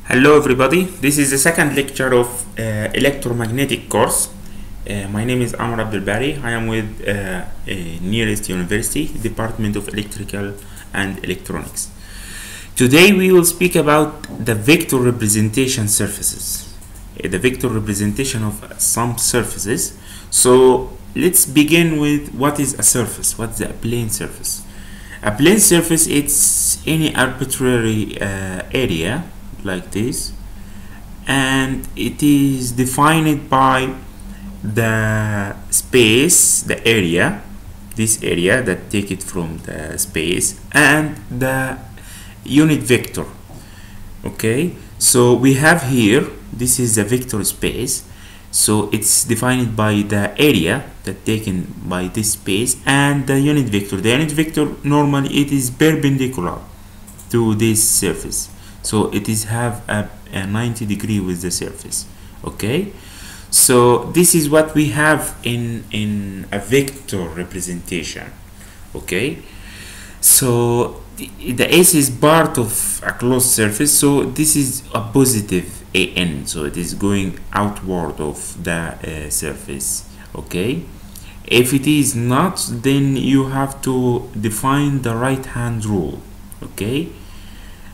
Hello everybody, this is the second lecture of electromagnetic course. My name is Amr Abdelbari. I am with Nearest University, Department of Electrical and Electronics. Today we will speak about the vector representation surfaces, the vector representation of some surfaces. So let's begin with what is a surface, what's a plane surface. A plane surface, it's any arbitrary area like this, and it is defined by the space, the area, this area that take it from the space, and the unit vector. Okay, so we have here, this is the vector space, so it's defined by the area that taken by this space and the unit vector. The unit vector normally it is perpendicular to this surface, so it is have a 90 degree with the surface. Okay, so this is what we have in a vector representation. Okay, so the S is part of a closed surface, so this is a positive AN, so it is going outward of the surface. Okay, if it is not, then you have to define the right hand rule. Okay,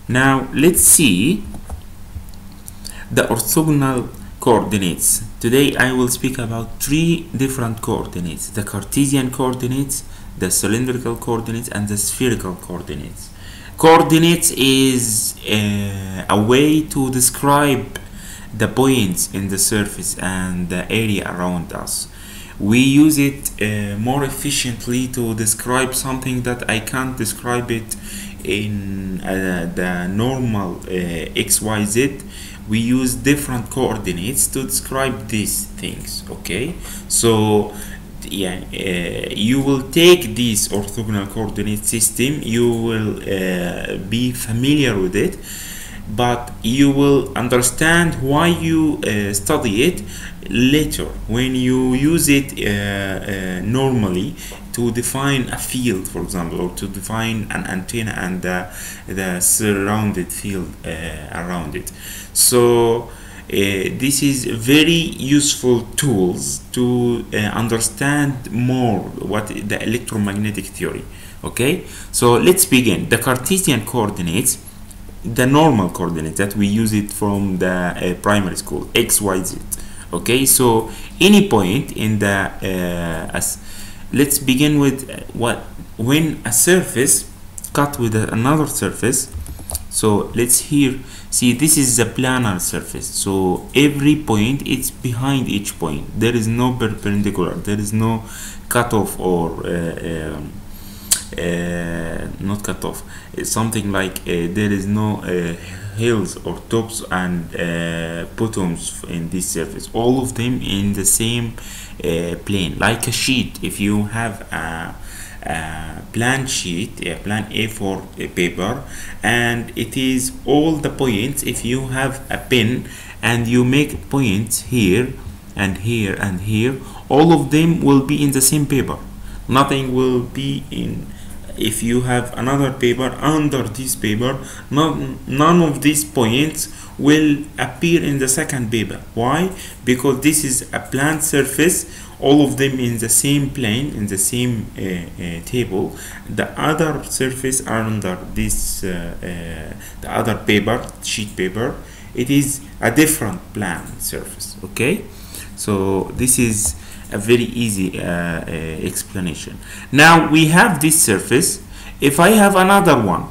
now let's see the orthogonal coordinates. Today I will speak about three different coordinates: the Cartesian coordinates, the cylindrical coordinates, and the spherical coordinates. Coordinates is a way to describe the points in the surface and the area around us. We use it more efficiently to describe something that I can't describe it in the normal XYZ. We use different coordinates to describe these things. Okay, so yeah, you will take this orthogonal coordinate system, you will be familiar with it, but you will understand why you study it later when you use it normally to define a field, for example, or to define an antenna and the surrounded field around it. So this is very useful tools to understand more what the electromagnetic theory. Okay, so let's begin. The Cartesian coordinates, the normal coordinates that we use it from the primary school, x, y, z. Okay, so any point in the let's begin with when a surface cut with another surface. So let's here see, this is the planar surface, so every point it's behind each point. There is no perpendicular, there is no cutoff or not cutoff. It's something like there is no hills or tops and bottoms in this surface. All of them in the same plane, like a sheet. If you have a plan sheet, a plan A4 paper, and it is all the points, if you have a pen and you make points here and here and here, all of them will be in the same paper. Nothing will be in, if you have another paper under this paper, none of these points will appear in the second paper. Why? Because this is a plan surface, all of them in the same plane, in the same table. The other surface under this the other paper, sheet paper, it is a different plan surface. Okay, so this is a very easy explanation. Now we have this surface. If I have another one,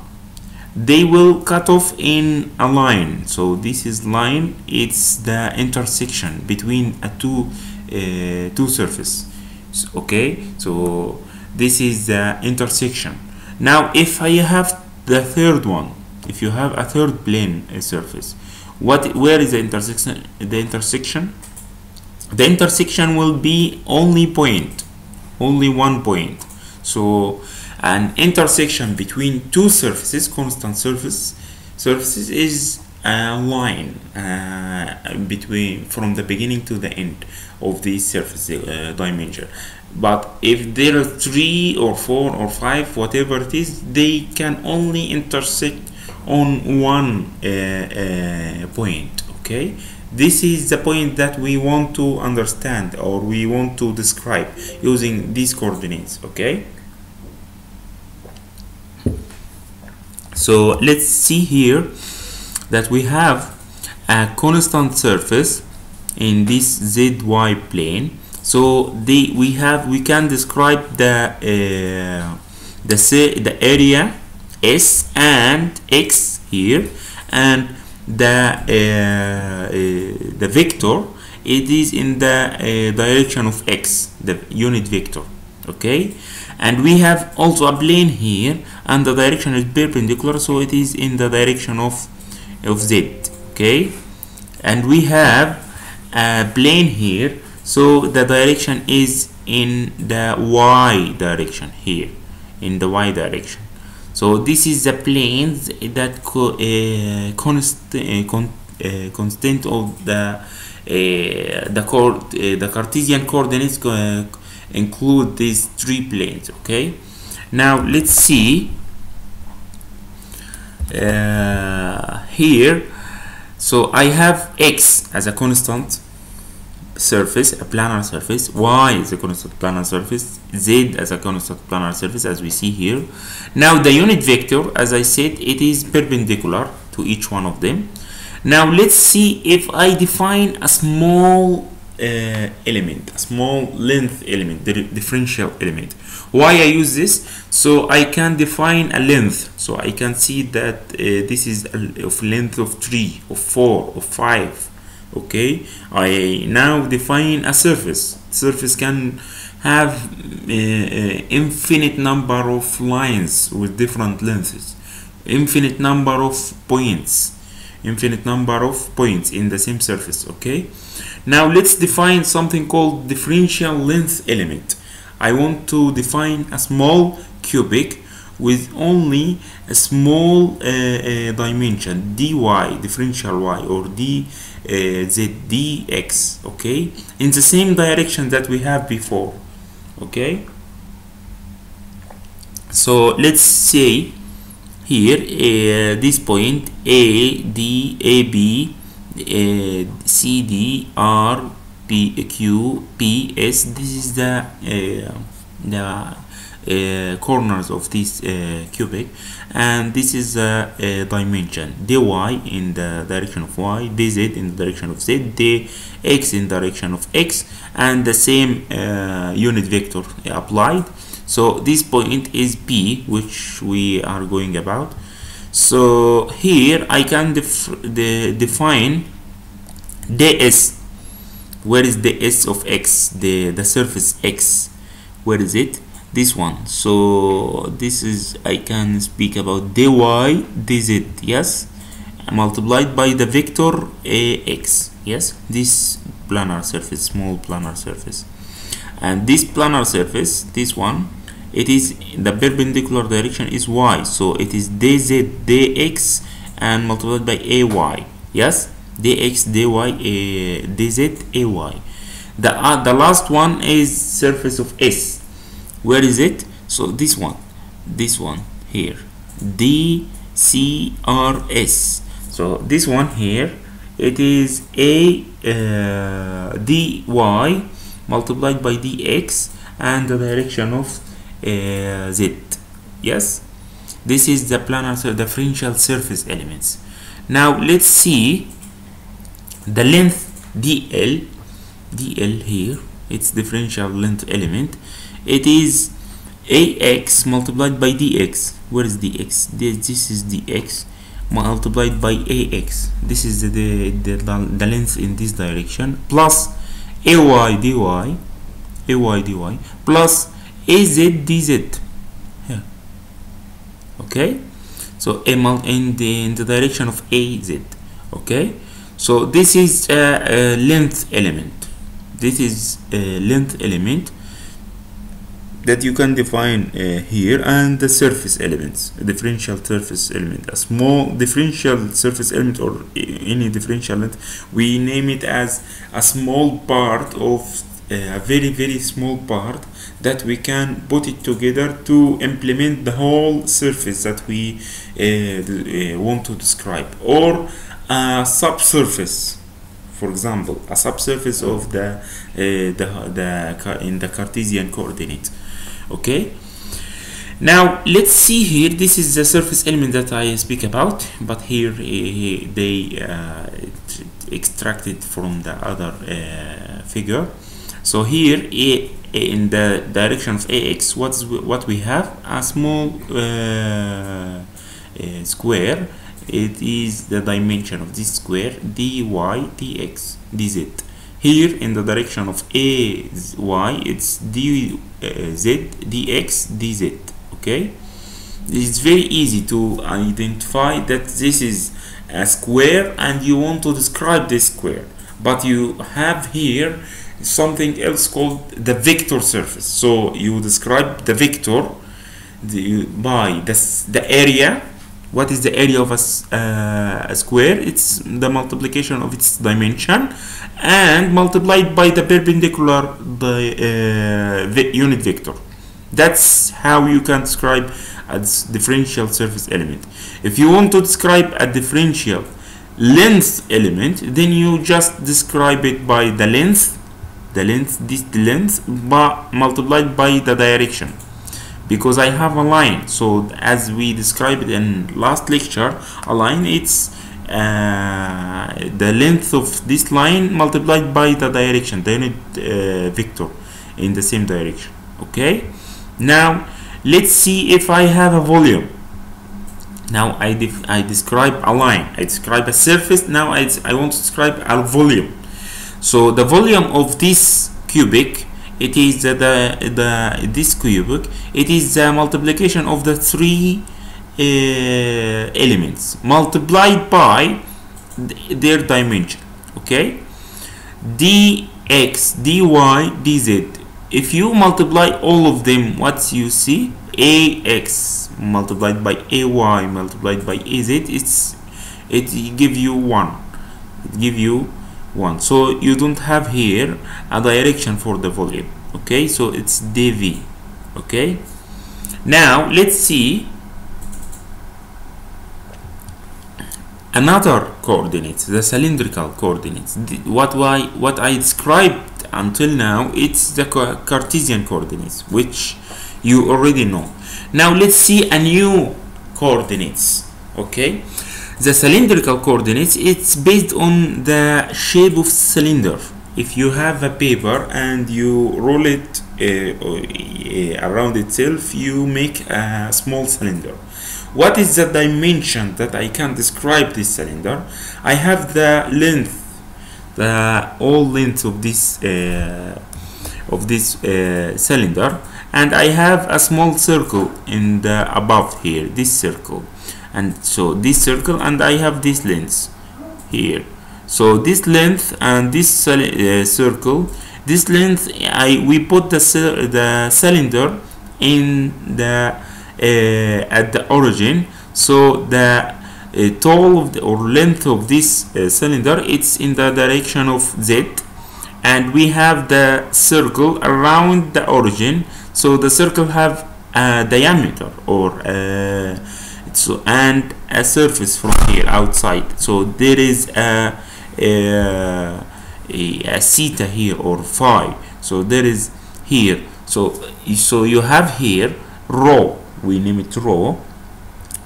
they will cut off in a line. So this is line, it's the intersection between a two surfaces. Okay, so this is the intersection. Now if I have the third one, if you have a third plane surface, where is the intersection? The intersection will be only one point. So an intersection between two surfaces, constant surfaces, is a line between, from the beginning to the end of this surface dimension. But if there are 3 or 4 or 5, whatever it is, they can only intersect on one point. Okay, this is the point that we want to understand or we want to describe using these coordinates. Okay, so let's see here that we have a constant surface in this ZY plane. So we can describe the area S and X here, and the vector, it is in the direction of X, the unit vector. Okay, and we have also a plane here, and the direction is perpendicular, so it is in the direction of Z. Okay, and we have a plane here, so the direction is in the Y direction here, in the Y direction. So this is the planes that constant of the Cartesian coordinates include these three planes. Okay, now let's see here. So I have X as a constant surface, a planar surface, Y is a constant planar surface, Z as a constant planar surface, as we see here. Now the unit vector, as I said, it is perpendicular to each one of them. Now let's see if I define a small element, a small length element, the differential element. Why I use this? So I can define a length, so I can see that this is of length of 3, of 4, of 5. Okay, I now define a surface. Surface can have infinite number of lines with different lengths, infinite number of points in the same surface. Okay, now let's define something called differential length element. I want to define a small cubic with only a small dimension, dy, differential y, or z dx. Okay, in the same direction that we have before. Okay, so let's say here this point a d a b c d r p q p s, this is the corners of this cubic, and this is a dimension dy in the direction of y, dz in the direction of z, dx in the direction of x, and the same unit vector applied. So this point is P, which we are going about. So here I can define ds. Where is the s of x, the surface x? Where is it? This one. So this is, I can speak about dy dz, yes, multiplied by the vector ax, yes, this planar surface, small planar surface. And this planar surface, this one, it is the perpendicular direction is y, so it is dz dx and multiplied by ay, yes, dx dy dz ay. The last one is surface of s. Where is it? So this one here, dcrs. So this one here, it is a dy multiplied by dx and the direction of z, yes. This is the planar differential surface elements. Now let's see the length dl here, it's differential length element. It is ax multiplied by dx. Where is dx? This is dx multiplied by ax. This is the length in this direction, plus ay dy plus az dz here. Okay, so in the direction of az. Okay, so this is a length element. This is a length element that you can define here, and the surface elements, a differential surface element, a small differential surface element, or any differential length, we name it as a small part of a very small part that we can put it together to implement the whole surface that we want to describe, or a subsurface. For example, a subsurface of in the Cartesian coordinate. Okay. Now let's see here. This is the surface element that I speak about, but here they extracted from the other figure. So here in the direction of AX, what we have? A small square. It is the dimension of this square, dy dx dz. Here in the direction of AY, it's dz dx dz. Okay, it's very easy to identify that this is a square and you want to describe this square, but you have here something else called the vector surface. So you describe the vector by the area. What is the area of a square? It's the multiplication of its dimension and multiplied by the perpendicular unit vector. That's how you can describe a differential surface element. If you want to describe a differential length element, then you just describe it by the length, this length, but multiplied by the direction. Because I have a line, so as we described in last lecture, a line, it's the length of this line multiplied by the direction, the unit vector in the same direction. Okay. Now let's see if I have a volume. Now I describe a line, I describe a surface. Now I want to describe a volume. So the volume of this cubic, it is this cubic, it is the multiplication of the three elements multiplied by their dimension. Okay, dx, dy, dz. If you multiply all of them, what you see? Ax multiplied by ay multiplied by az, it give you 1. It give you 1. So you don't have here a direction for the volume. Okay, so it's dv. Okay, now let's see another coordinates, the cylindrical coordinates. What I described until now, it's the Cartesian coordinates, which you already know. Now let's see a new coordinates. Okay, the cylindrical coordinates, it's based on the shape of cylinder. If you have a paper and you roll it around itself, you make a small cylinder. What is the dimension that I can describe this cylinder? I have the length, the all length of this cylinder, and I have a small circle in the above here, this circle, and so this circle, and I have this length here. So this length and this circle, this length, we put the cylinder in the at the origin. So the tall of or length of this cylinder, it's in the direction of z, and we have the circle around the origin. So the circle have a diameter or so, and a surface from here outside. So there is a theta here or phi. So there is here. So you have here rho. We name it rho.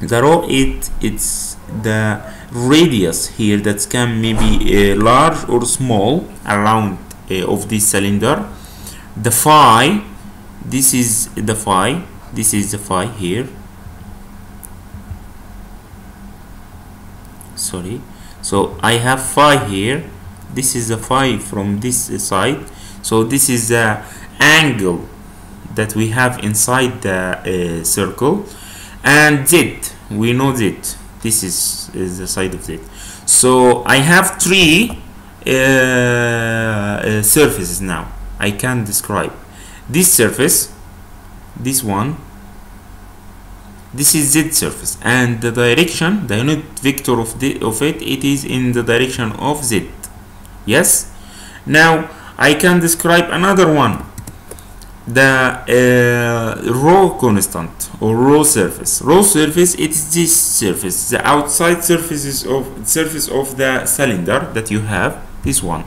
The rho, it's the radius here that can maybe large or small around of this cylinder. The phi, this is the phi. This is the phi here. Sorry. So I have phi here. This is the phi from this side. So this is the angle that we have inside the circle, and z, we know z. This is the side of z. So I have three surfaces now. I can describe this surface, this one. This is z surface, and the direction, the unit vector of it is in the direction of z. Yes. Now I can describe another one. the rho constant or rho surface. Rho surface, it is this surface, the outside surface of the cylinder that you have, this one.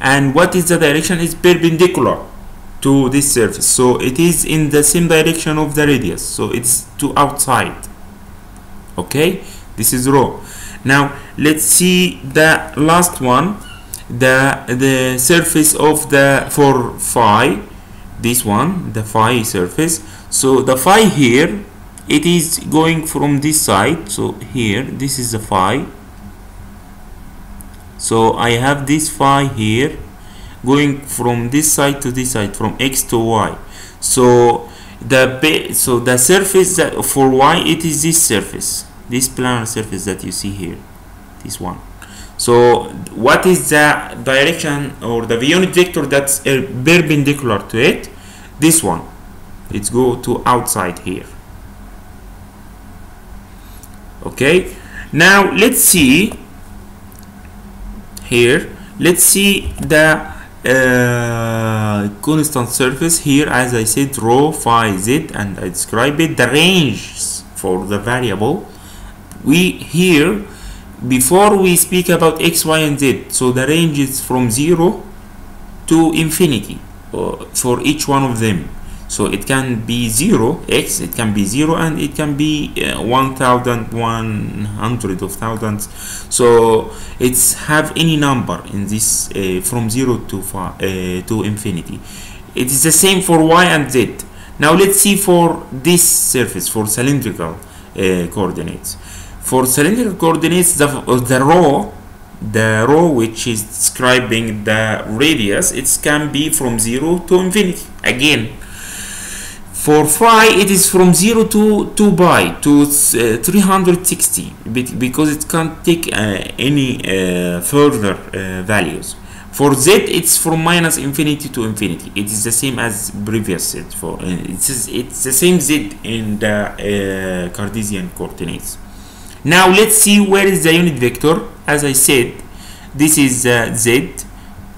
And what is the direction? Is perpendicular to this surface, so it is in the same direction of the radius, so it's to outside. Okay, this is rho. Now let's see the last one, the surface of the for phi, this one, the phi surface. So the phi here, it is going from this side, so here this is the phi, so I have this phi here going from this side to this side, from x to y. So the surface that for y, it is this surface, this planar surface that you see here, this one. So what is the direction or the unit vector that's perpendicular to it? This one. It's go to outside here. Okay, now let's see here, let's see the constant surface here. As I said, rho phi z, and I describe it, the range for the variable. We here, before we speak about x, y, and z, so the range is from 0 to infinity for each one of them. So it can be 0 x, it can be 0, and it can be 1,100 of thousands. So it's have any number in this from 0 to infinity. It is the same for y and z. Now let's see for this surface, for cylindrical coordinates. For cylindrical coordinates, the rho which is describing the radius, it can be from 0 to infinity. Again, for phi, it is from 0 to 2 pi to 360, because it can't take any further values. For z, it's from minus infinity to infinity. It is the same as previous z. For it's the same z in the Cartesian coordinates. Now let's see where is the unit vector. As I said, this is z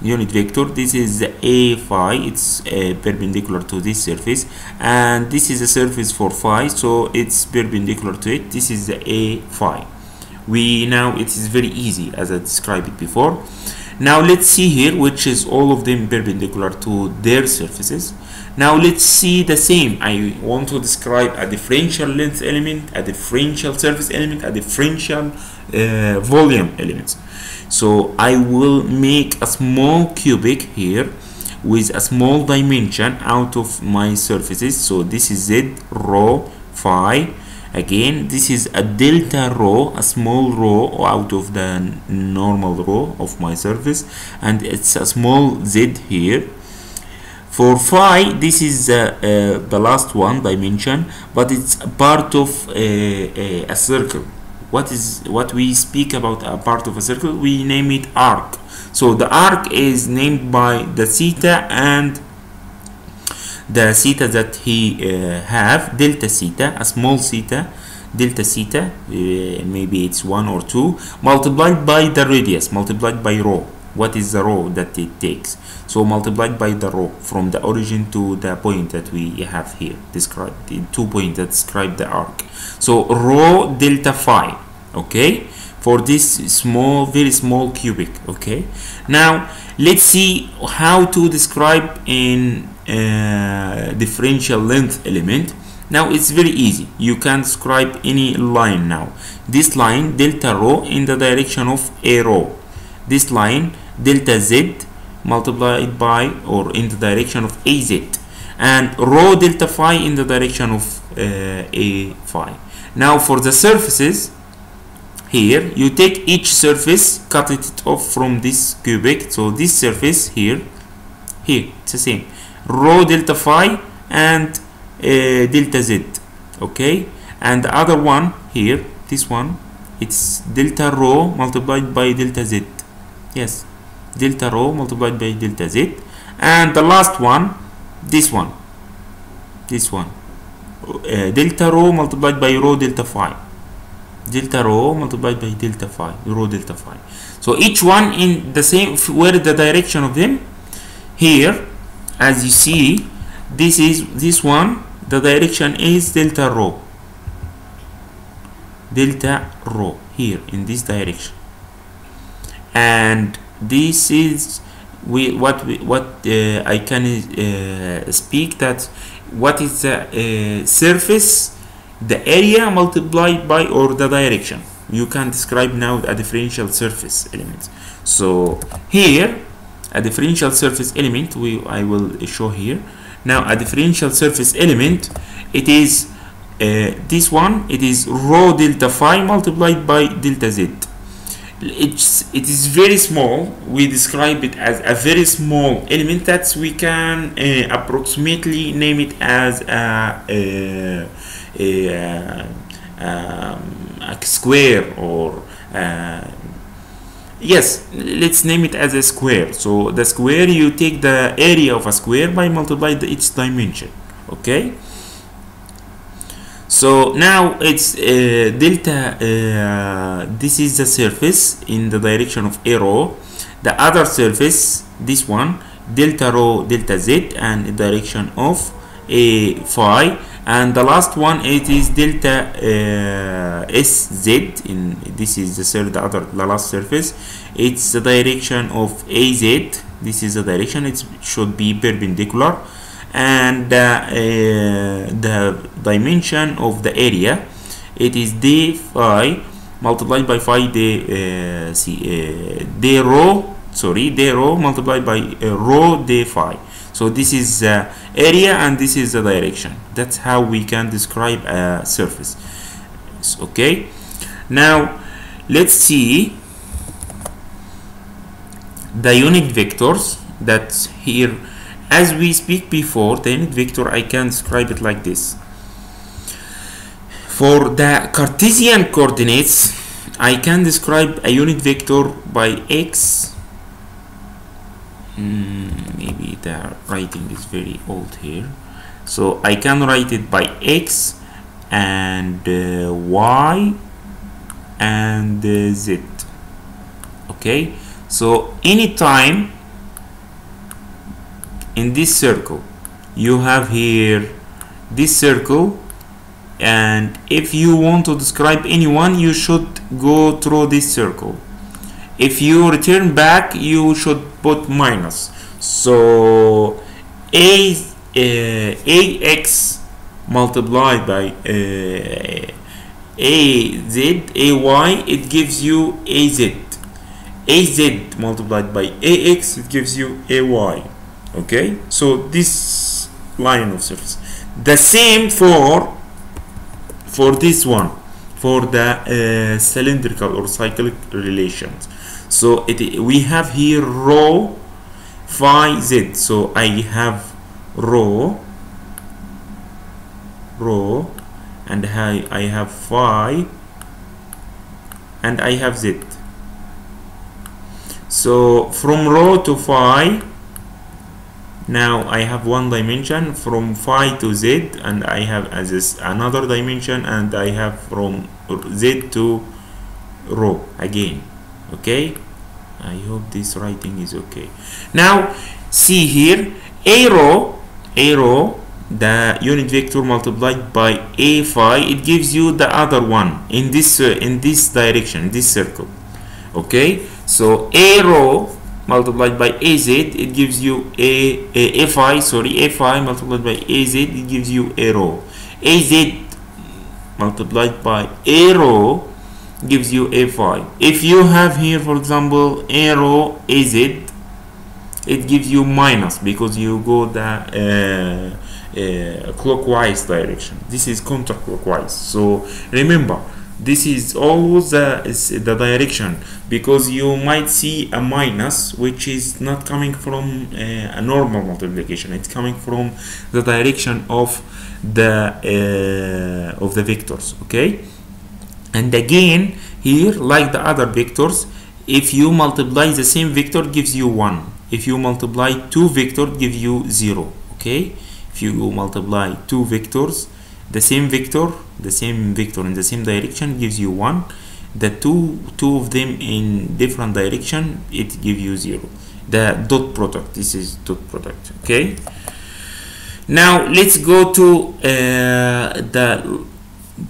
unit vector, this is a phi, it's perpendicular to this surface, and this is a surface for phi, so it's perpendicular to it. This is the a phi. Now it is very easy as I described it before. Now let's see here, which is all of them perpendicular to their surfaces. Now let's see the same. I want to describe a differential length element, a differential surface element, a differential volume element. So I will make a small cubic here with a small dimension out of my surfaces. So this is z rho phi. Again, this is a delta rho, a small rho out of the normal rho of my surface, and it's a small z here. For phi, this is the last one dimension, but it's a part of a circle. What we speak about a part of a circle, we name it arc. So the arc is named by the theta, and the theta that he have, delta theta, a small theta, delta theta, maybe it's 1 or 2, multiplied by the radius, multiplied by rho. What is the rho that it takes? So multiplied by the rho from the origin to the point that we have here described, the 2 points that describe the arc. So rho delta phi, okay, for this small, very small cubic. Okay, now let's see how to describe in differential length element. Now it's very easy. You can describe any line. Now this line delta rho in the direction of a rho, this line delta z multiplied by or in the direction of az, and rho delta phi in the direction of a phi. Now for the surfaces here, you take each surface, cut it off from this cubic. So this surface here it's the same, rho delta phi and delta z. Okay, and the other one here, this one, it's delta rho multiplied by delta z. Yes, delta rho multiplied by delta z. And the last one, this one, delta rho multiplied by rho delta phi, delta rho multiplied by delta phi, rho delta phi. So each one in the same, where the direction of them. Here as you see, this one, the direction is delta rho here in this direction, and this is what I can speak that what is the surface, the area multiplied by or the direction. You can describe now a differential surface element. So here a differential surface element, I will show here. Now a differential surface element, it is this one, it is rho delta phi multiplied by delta z. It is very small. We describe it as a very small element that we can approximately name it as a square, or yes, let's name it as a square. So the square, you take the area of a square by multiply its dimension. Okay, so now it's delta, this is the surface in the direction of a rho, the other surface, this one, delta rho delta z, and the direction of a phi, and the last one, it is delta sz, in this is the last surface, it's the direction of az, this is the direction, it should be perpendicular, and the dimension of the area, it is d phi multiplied by phi d rho multiplied by rho d phi. So this is area and this is the direction. That's how we can describe a surface. Okay, now let's see the unit vectors. That's here. As we speak before, the unit vector, I can describe it like this. For the Cartesian coordinates, I can describe a unit vector by x. Maybe the writing is very old here. So I can write it by x and y and z. Okay, so anytime in this circle you have here this circle, and if you want to describe anyone, you should go through this circle. If you return back, you should put minus. So ax multiplied by az, ay, it gives you az multiplied by ax, it gives you ay. Okay, so this line of surface. The same for this one, for the cylindrical or cyclic relations. So we have here rho phi z. So I have rho, and I have phi, and I have z. So from rho to phi, now I have one dimension, from phi to z, and I have as another dimension, and I have from z to rho again. Okay, I hope this writing is okay. Now see here, a rho, the unit vector multiplied by a phi, it gives you the other one in this direction, this circle. Okay, so a rho multiplied by az, it gives you a phi multiplied by az, it gives you a rho. Az multiplied by a rho gives you a phi. If you have here, for example, a rho az, it gives you minus, because you go the clockwise direction. This is counterclockwise. So remember, this is always the direction, because you might see a minus which is not coming from a normal multiplication. It's coming from the direction of the vectors. Okay, and again here, like the other vectors, if you multiply the same vector, gives you 1. If you multiply two vectors, give you 0. Okay, if you multiply two vectors, the same vector in the same direction gives you 1. The two of them in different direction, it gives you 0. the dot product. This is dot product. Okay, now let's go to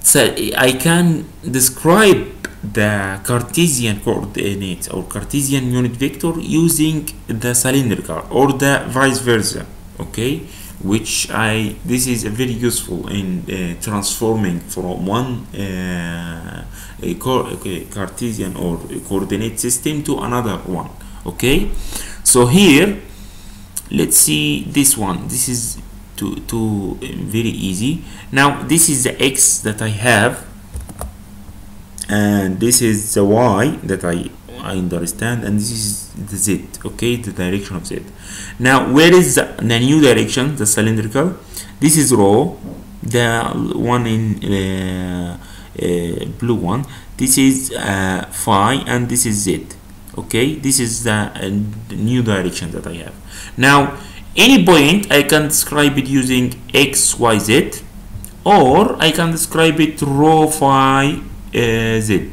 so I can describe the Cartesian coordinates or Cartesian unit vector using the cylindrical or the vice versa. Okay, which this is very useful in transforming from one Cartesian or coordinate system to another one. Okay, so here let's see this one. This is very easy. Now this is the x that I have, and this is the y that I understand, and this is the z. Okay, the direction of z. Now where is the new direction? The cylindrical. This is rho, the one in blue one. This is phi, and this is z. Okay, this is the new direction that I have. Now any point I can describe it using x, y, z, or I can describe it rho phi z.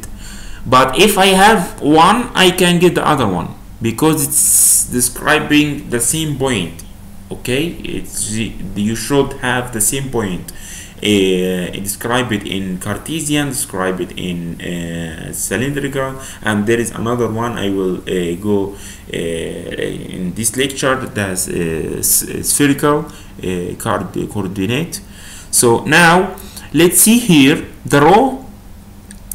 But if I have one, I can get the other one because it's describing the same point. Okay, you should have the same point. Describe it in Cartesian, describe it in cylindrical, and there is another one I will go in this lecture, that's spherical coordinate. So now let's see here the rho.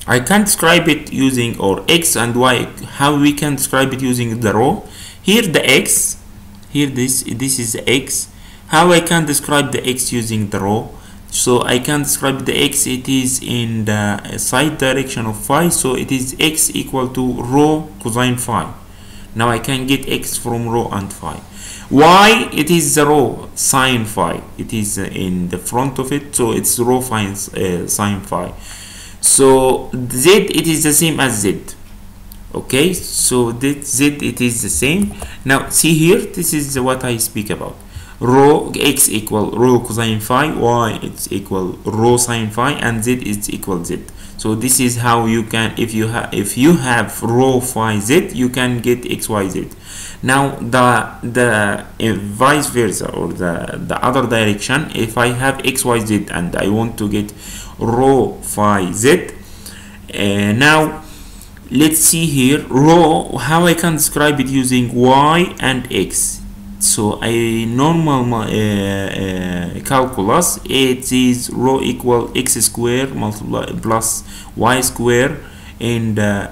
I can describe it using, or x and y, how we can describe it using the rho. Here the x, here this is the x. How I can describe the x using the rho? So I can describe the x, it is in the side direction of phi, so it is x equal to rho cosine phi. Now I can get x from rho and phi. Y, it is the rho sine phi, it is in the front of it, so it's rho phi sine phi. So z, it is the same as z. Okay, so that z, it is the same. Now see here, this is what I speak about. Rho x equal rho cosine phi, y it's equal rho sine phi, and z is equal z. So this is how you can, if you have rho phi z, you can get x y z. Now the vice versa, or the other direction, if I have x y z and I want to get rho phi z, now let's see here rho, how I can describe it using y and x. So a normal calculus, it is rho equal x square multiplied plus y square in the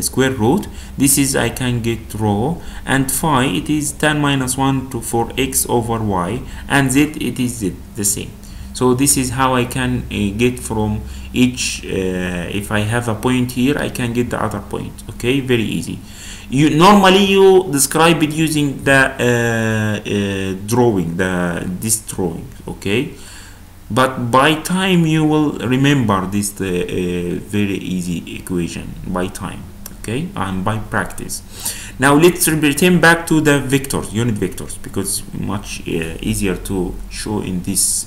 square root. This is, I can get rho, and phi, it is tan minus 1 for x over y, and z, it is z, the same. So this is how I can get from each, if I have a point here, I can get the other point. Okay, very easy. Normally you describe it using the drawing, this drawing. Okay, but by time you will remember this very easy equation by time. Okay, and by practice. Now let's return back to the vectors, unit vectors, because much easier to show in this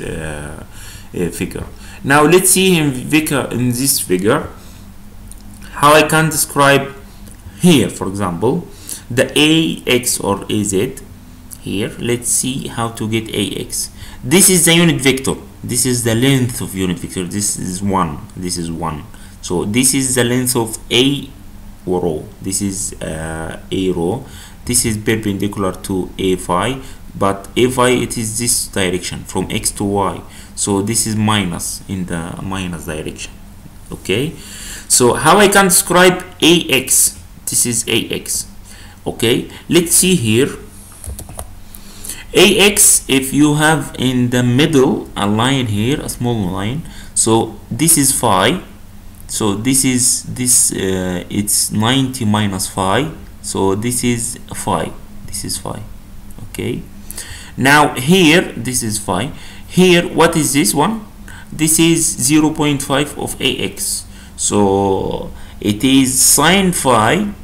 figure. Now let's see in this figure how I can describe here, for example, the ax or az. Here let's see how to get ax. This is the unit vector, this is the length of unit vector, this is 1, this is 1. So this is the length of a rho, this is a rho, this is perpendicular to a phi, but a phi, it is this direction from x to y, so this is minus, in the minus direction. Okay, so how I can describe ax? This is ax. Okay, let's see here ax. If you have in the middle a line here, a small line, so this is phi, so this is it's 90 minus phi, so this is phi, this is phi. Okay, now here this is phi. Here what is this one? This is 0.5 of ax, so it is sine phi.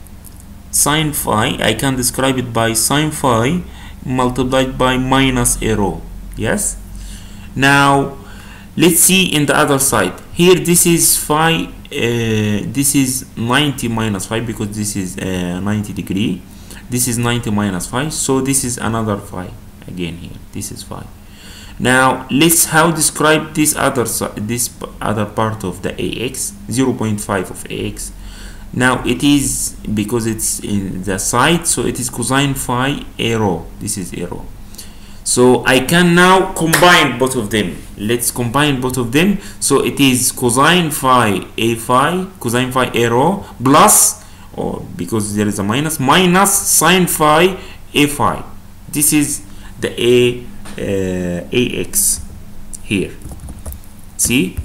Sine phi, I can describe it by sine phi multiplied by minus a rho. Yes, now let's see in the other side. Here this is phi this is 90 minus 5 because this is 90 degree. This is 90 minus 5, so this is another phi again here. This is phi. Now let's how describe this other part of the ax, 0.5 of ax. Now it is, because it's in the side, so it is cosine phi a rho. This is a rho. So I can now combine both of them. Let's combine both of them. So it is cosine phi a rho plus, or because there is a minus, minus sine phi a phi. This is the ax here. See,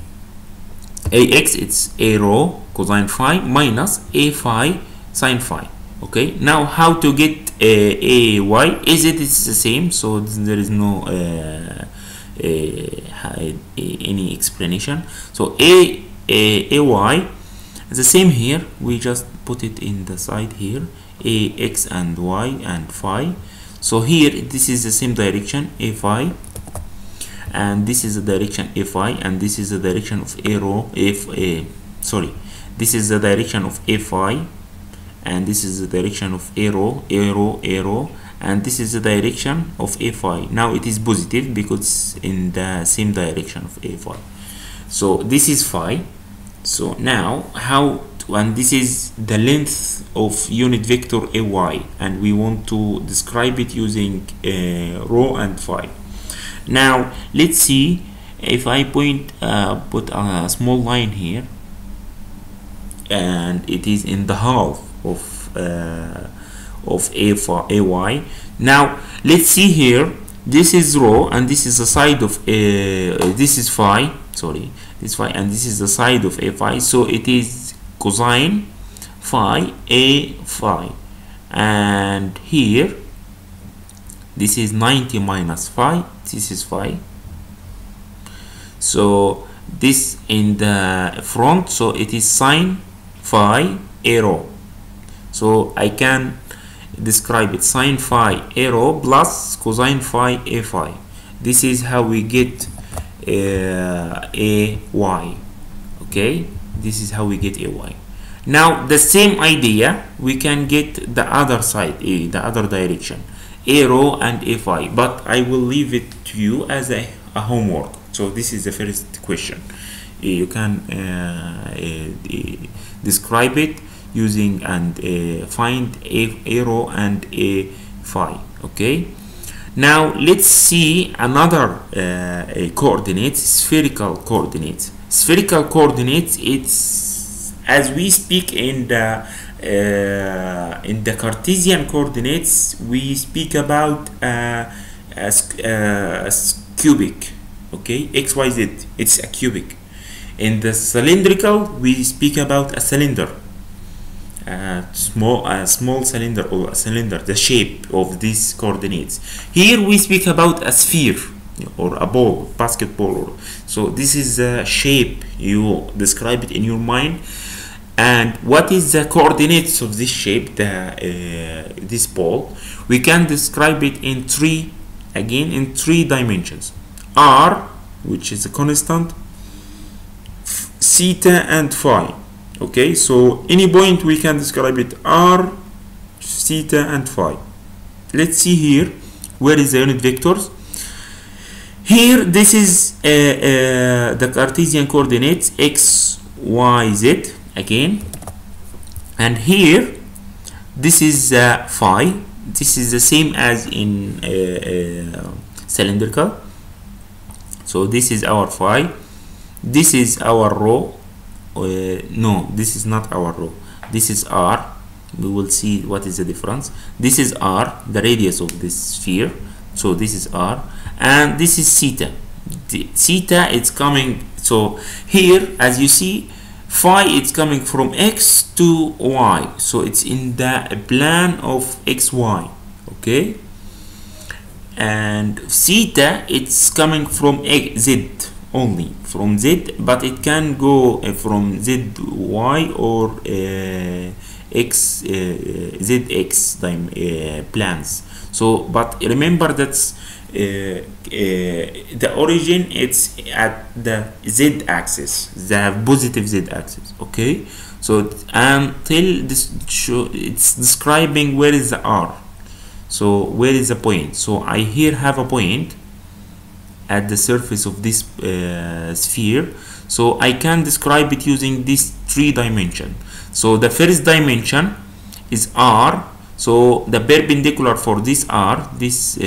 ax, it's a rho cosine phi minus a phi sine phi. Okay, now how to get ay? It's the same, so there is no any explanation. So ay the same here, we just put it in the side here, ax and y and phi. So here this is the same direction, a phi, and this is the direction a phi, and this is the direction of a rho, this is the direction of a phi, and this is the direction of a rho, and this is the direction of a phi. Now it is positive because it's in the same direction of a phi. So this is phi. So now and this is the length of unit vector ay, and we want to describe it using rho and phi. Now let's see if I put a small line here, and it is in the half of ay. Now let's see here, this is rho and this is the side of this is phi, this phi, and this is the side of a phi, so it is cosine phi a phi, and here this is 90 minus phi, this is phi. So this in the front, so it is sine phi a rho. So I can describe it, sine phi a rho plus cosine phi a phi. This is how we get ay. Okay, this is how we get ay. Now the same idea we can get the other side, the other direction, a rho and a phi, but I will leave it to you as a homework. So this is the first question. You can describe it using and find a rho and a phi. Okay, now let's see another coordinates, spherical coordinates. Spherical coordinates, it's as we speak in the Cartesian coordinates, we speak about cubic. Okay, xyz, it's a cubic. In the cylindrical, we speak about a cylinder, a small cylinder, or a cylinder, the shape of these coordinates. Here we speak about a sphere or a ball, basketball. So this is the shape, you describe it in your mind. And what is the coordinates of this shape, this ball? We can describe it in three dimensions: r, which is a constant, theta and phi. Okay, so any point we can describe it r, theta and phi. Let's see here, where is the unit vectors? Here this is the Cartesian coordinates, x, y, z again, and here this is phi. This is the same as in cylindrical. So this is our phi, this is our rho. No, this is not our rho, this is r. We will see what is the difference. This is r, the radius of this sphere, so this is r, and this is theta. The theta, it's coming, so here as you see, phi, it's coming from x to y, so it's in the plane of xy. Okay, and theta, it's coming from z, only from z, but it can go from zy or zx planes. So but remember that the origin, it's at the z axis, the positive z axis. Okay, so until this it's describing where is the r, so where is the point. So I here have a point at the surface of this sphere, so I can describe it using this 3 dimension. So the first dimension is r, so the perpendicular for this r, this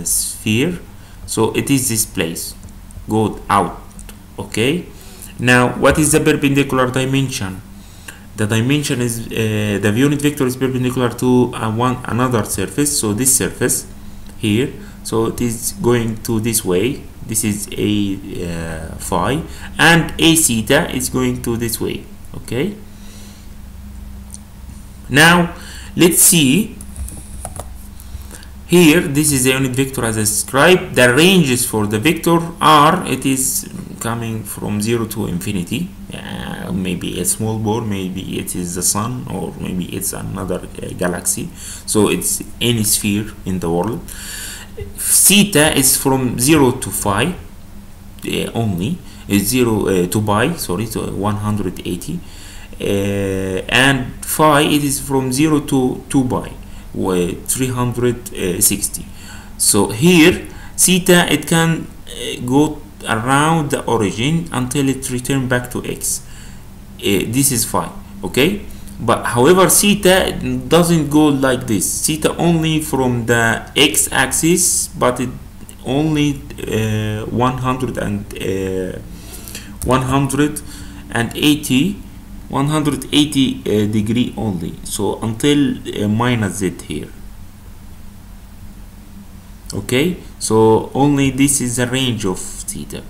sphere, so it is this place, go out. Okay, now what is the perpendicular dimension? The dimension is the unit vector is perpendicular to another surface, so this surface here, so it is going to this way. This is a phi, and a theta is going to this way. Okay, now let's see here. This is the unit vector as I described. The ranges for the vector are, it is coming from 0 to infinity. Maybe a small ball, maybe it is the sun, or maybe it's another galaxy. So it's any sphere in the world. Theta is from 0 to phi only, is 0 to pi, sorry, to 180, and phi it is from 0 to 2 pi, 360. So here theta, it can go around the origin until it return back to x. This is phi. Okay, but however theta doesn't go like this. Theta only from the x-axis, but it only 180 degree only, so until minus z here. Okay, so only this is the range of theta.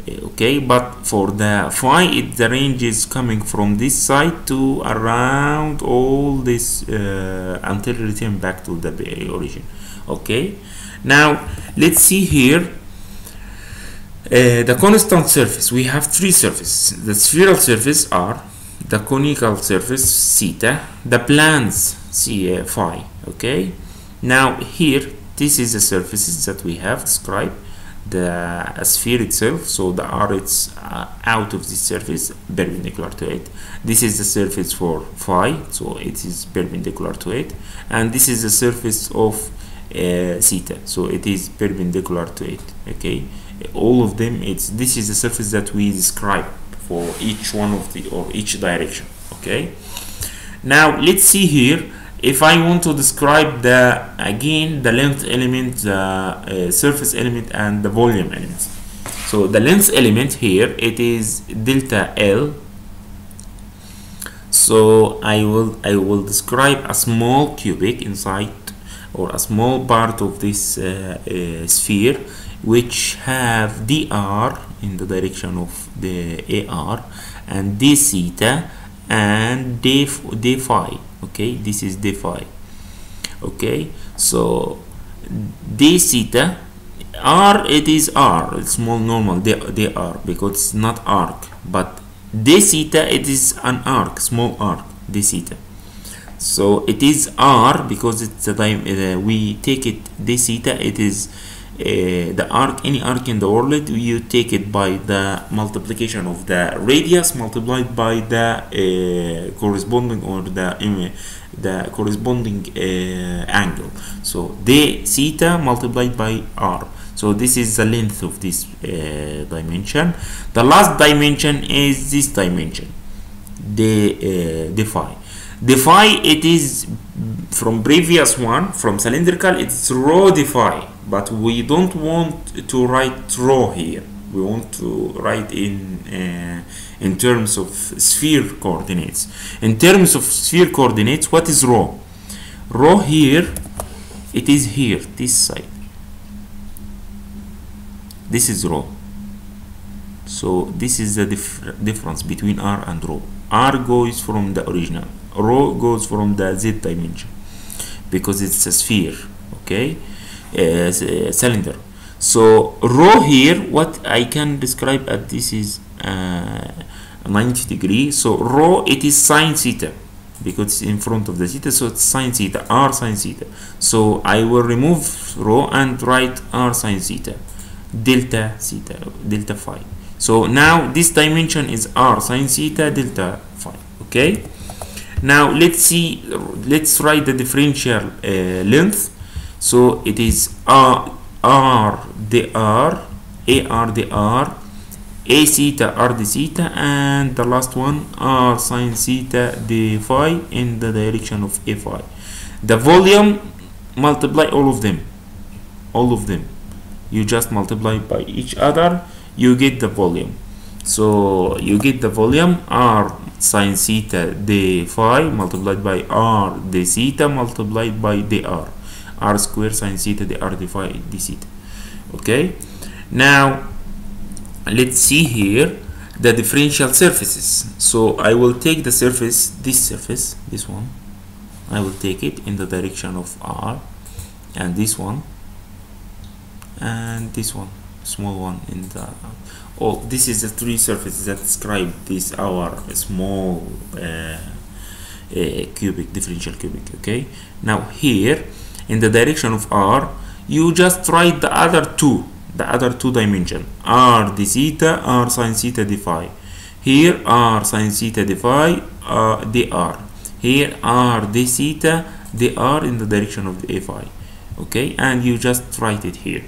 Okay, but for the phi, the range is coming from this side to around all this until return back to the origin. Okay, now let's see here the constant surface. We have 3 surfaces: the spherical surface r, the conical surface theta, the planes phi. Okay, now here this is the surfaces that we have described. The sphere itself, so the r, it's out of this surface perpendicular to it. This is the surface for phi, so it is perpendicular to it, and this is the surface of theta, so it is perpendicular to it. Okay, all of them, this is the surface that we describe for each one of the, or each direction. Okay, now let's see here. If I want to describe again the length element, the surface element, and the volume elements. So the length element here, it is delta L. So I will describe a small cubic inside, or a small part of this sphere, which have dr in the direction of the AR, and d theta and d phi. Okay, this is d phi. Okay, so d theta, r, it is r, it's small normal, they are, because it's not arc, but d theta, it is an arc, small arc, d theta. So it is r because it's the we take it d theta, it is the arc, any arc in the world, you take it by the multiplication of the radius multiplied by the corresponding, or the corresponding angle. So d theta multiplied by r. So this is the length of this dimension. The last dimension is this dimension, the phi. The phi, it is from previous one, from cylindrical, it's rho d phi, but we don't want to write rho here. We want to write in terms of sphere coordinates. In terms of sphere coordinates, what is rho? Rho here, it is here, this side. This is rho. So this is the difference between r and rho. R goes from the original, rho goes from the z dimension, because it's a sphere. Okay, a cylinder. So rho here, what I can describe as this is 90 degrees. So rho, it is sine theta. because it's in front of the theta, so it's sine theta, r sine theta. So I will remove rho and write r sine theta, delta theta, delta phi. So now this dimension is r sine theta delta phi. Okay, now let's write the differential length. So it is r dr, ar dr, a theta r d theta, and the last one r sine theta d phi in the direction of a phi. The volume, multiply all of them, you just multiply by each other, you get the volume. So you get the volume r sine theta d phi multiplied by r d theta multiplied by dr, r square sine theta dr d phi d theta. Okay, now let's see here the differential surfaces. So I will take the surface, this one, I will take it in the direction of r, and this one, and this one, small one in the this is the three surfaces that describe this our small cubic, differential cubic. Okay, now here in the direction of r, you just write the other two dimension, r d theta, r sine theta d phi. Here r sine theta d phi, dr. Here r d theta dr in the direction of the a phi. Okay, and you just write it here.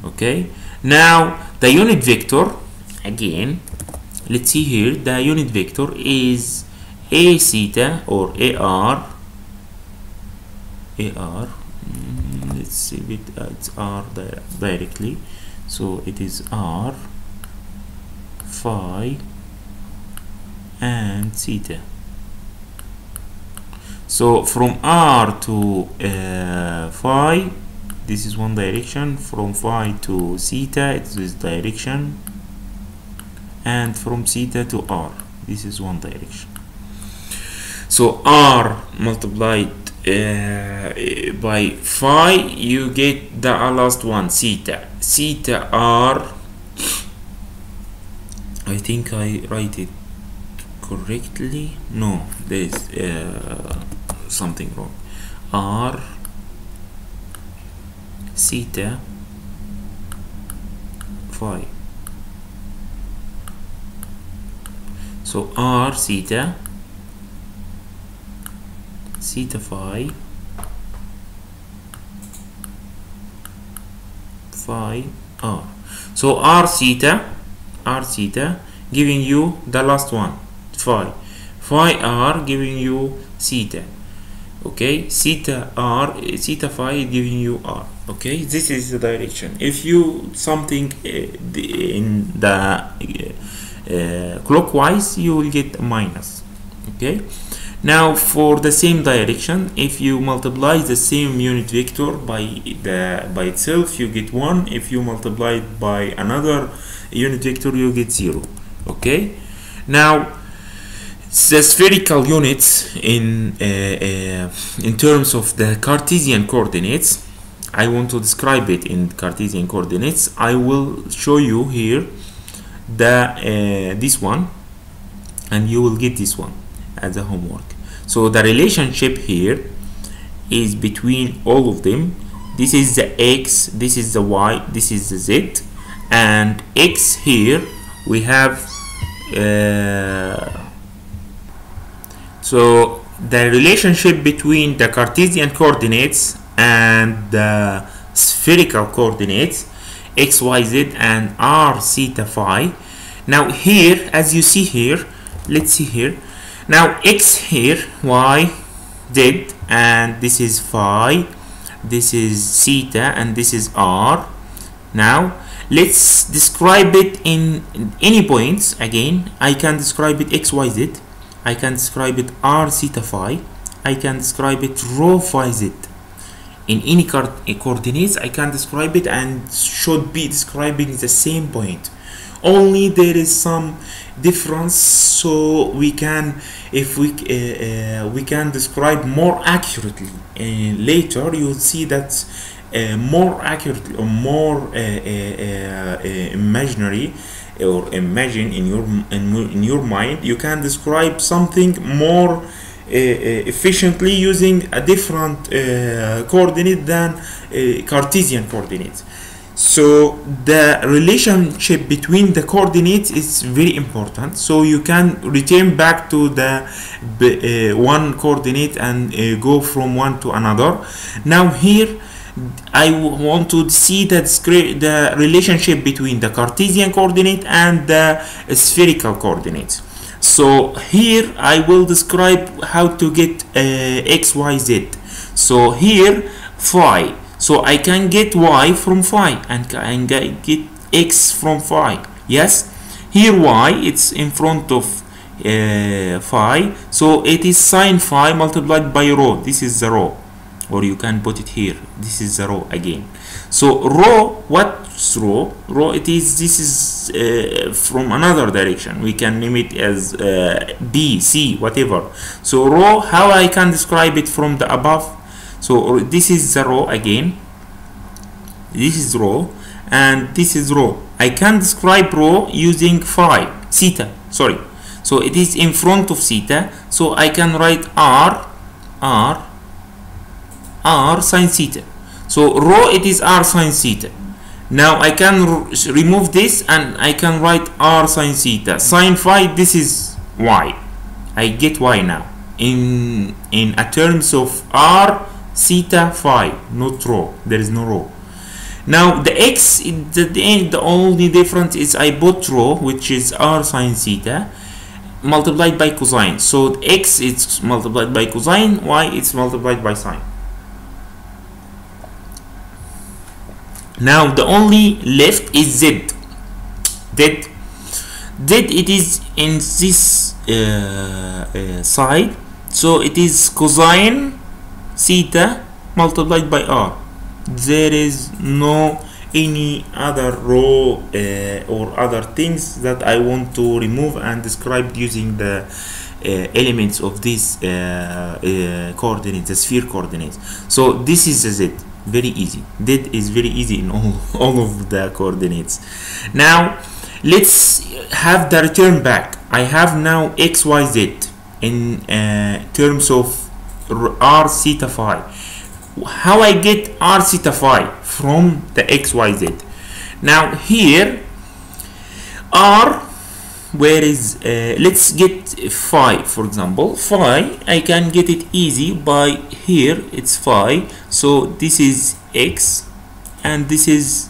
Okay, now the unit vector, again, let's see here, the unit vector is a theta or ar. Let's see it, it's r directly, so it is r phi and theta. So from r to phi, this is one direction. From phi to theta, it's this direction, and from theta to r, this is one direction. So r multiplied by phi, you get the last one, theta r. I think I write it correctly. No, there is something wrong. R theta phi. So r theta phi r. So r theta giving you the last one, phi r giving you theta. Okay, theta phi giving you r. Okay, this is the direction. If you something in the clockwise, you will get minus. Okay, now for the same direction, if you multiply the same unit vector by itself, you get 1. If you multiply it by another unit vector, you get 0. Okay, now the spherical units in terms of the Cartesian coordinates, I want to describe it in Cartesian coordinates. I will show you here the this one, and you will get this one as a homework. So the relationship here is between all of them. This is the x, this is the y, this is the z, and x here we have so the relationship between the Cartesian coordinates and the spherical coordinates, x, y, z, and r theta phi. Now here, as you see here, let's see here. Now x here, y, z, and this is phi, this is theta, and this is r. Now let's describe it in any points. Again, I can describe it x, y, z. I can describe it r theta phi. I can describe it rho phi z. In any coordinates, I can describe it and should be describing the same point. Only there is some difference, so we can, if we can describe more accurately. Later, you will see that more accurately or more imaginary or imagine in your mind, you can describe something more efficiently using a different coordinate than Cartesian coordinates. So the relationship between the coordinates is very important, so you can return back to the one coordinate and go from one to another. Now here I want to see the relationship between the Cartesian coordinate and the spherical coordinates. So here I will describe how to get x, y, z. So here phi, so I can get y from phi and can get x from phi. Yes, here y, it's in front of phi, so it is sine phi multiplied by rho. This is the rho, or you can put it here. This is the rho again. So rho, what's rho? Rho, this is from another direction. We can name it as B, C, whatever. So rho, how I can describe it from the above? So this is the rho again. This is rho, and this is rho. I can describe rho using theta. Sorry. So it is in front of theta. So I can write R sine theta. So rho, it is R sine theta. Now I can remove this and I can write R sine theta. Sine phi, this is y. I get y now in a terms of R theta phi, not rho. There is no rho. Now the x, the only difference is I put rho, which is R sine theta, multiplied by cosine. So x is multiplied by cosine, y it's multiplied by sine. Now the only left is z. Z, it is in this side, so it is cosine theta multiplied by r. There is no any other rho or other things that I want to remove and describe using the elements of these coordinates, the sphere coordinates. So this is the z. Very easy. That is very easy in all of the coordinates. Now let's have the return back. I have now x, y, z in terms of r theta phi. How I get r theta phi from the x, y, z? Now here r, where is let's get phi, for example. Phi, I can get it easy by here, it's phi, so this is x and this is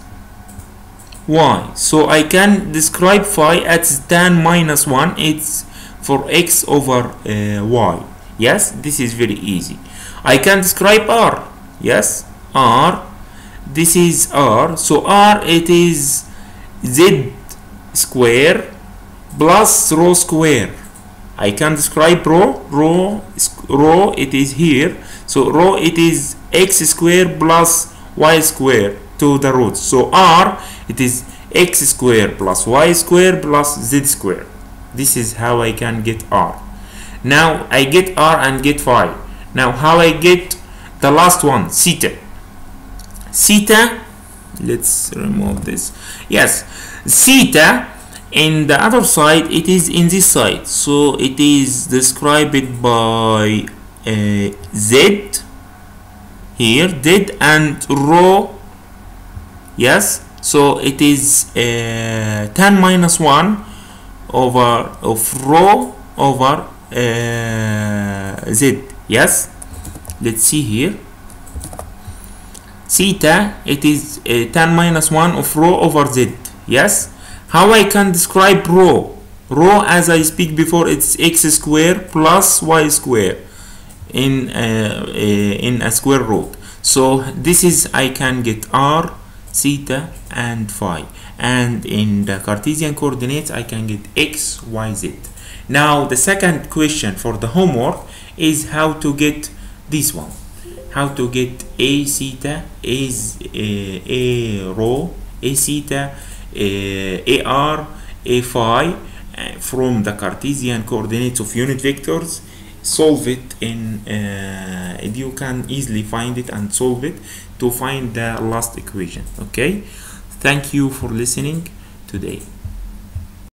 y. So I can describe phi as tan minus 1. It's for x over y. Yes, this is very easy. I can describe r. Yes, r, this is r, so r, it is z square plus rho square. I can describe rho, it is here, so rho, it is x square plus y square to the roots. So r, it is x square plus y square plus z square. This is how I can get r. Now I get r and get phi. Now how I get the last one, theta. Theta, let's remove this. Yes, theta, in the other side, it is in this side, so it is described by z here, z and rho. Yes, so it is tan minus 1 over of rho over z. Yes, let's see here. Theta, it is tan minus 1 of rho over z. Yes, how I can describe rho? Rho, as I speak before, it's x square plus y square in a square root. So this is, I can get r, theta and phi, and in the Cartesian coordinates I can get x, y, z. Now the second question for the homework is how to get this one. How to get a theta, a rho, a theta, a r, a phi from the Cartesian coordinates of unit vectors. Solve it in you can easily find it and solve it to find the last equation. Okay, thank you for listening today.